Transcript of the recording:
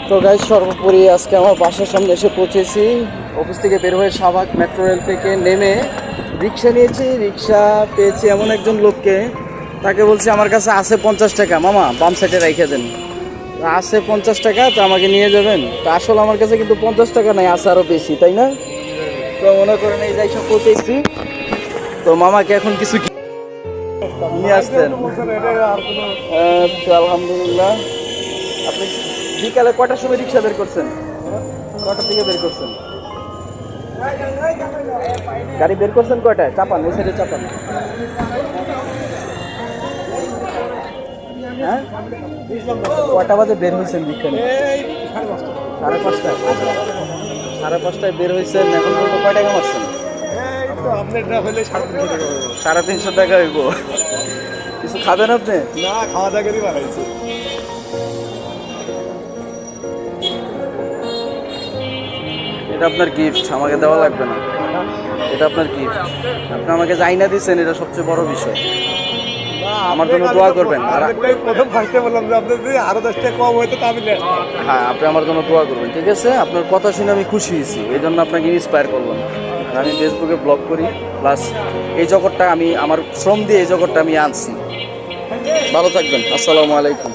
তো গাইস, সর্বোপরি আজকে আমার বাসার সামনে এসে পৌঁছেছি। অফিস থেকে বের হয়ে শাহবাগ মেট্রো রেল থেকে নেমে রিক্সা নিয়েছি। রিক্সা পেয়েছি এমন একজন লোককে, তাকে বলছি আমার কাছে আছে 50 টাকা, মামা বাম সাইডে রেখে দেন। আছে 50 টাকা, তো আমাকে নিয়ে যাবেন। তো আসলে আমার কাছে কিন্তু 50 টাকা নাই, আছে আরও বেশি, তাই না? তো মনে করেন এই যাই সব পৌঁছেছি। তো মামাকে এখন কিছু নিয়ে আসতেন। আচ্ছা, আলহামদুলিল্লাহ। আপনি বিকালে কটার সময় রিক্সা বের করছেন? কটার দিকে বের করছেন? গাড়ি বের করছেন কয়টায়? চাপান, ওই সাইডে চাপান। হ্যাঁ, কয়টা বাজে বের হয়েছেন বিকালে? 5:30। 5:30 বের হয়েছেন, এখন পর্যন্ত কয় টাকা মারছেন? 350 টাকা হইব। কিছু খাবেন আপনি? না, খাওয়া দাওয়া করে বানাইছি। এটা আপনার গিফট, আমাকে দেওয়া লাগবে না। এটা আপনার গিফট, আপনি আমাকে জাইনা দিচ্ছেন, এটা সবচেয়ে বড় বিষয়। আমার জন্য দোয়া করবেন। আর প্রথম ফার্স্টে বললাম যে আপনার যদি আরো 10 টাকা কম হইতো তাহলে হ্যাঁ, আপনি আমার জন্য দোয়া করবেন, ঠিক আছে? আপনার কথা শুনে আমি খুশি হয়েছি, এই জন্য আপনাকে ইন্সপায়ার করলাম। আর আমি ফেসবুকে ব্লগ করি, প্লাস এই জগৎটা আমি আমার শ্রম দিয়ে এই জগৎটা আমি আনছি। ভালো থাকবেন, আসসালামু আলাইকুম।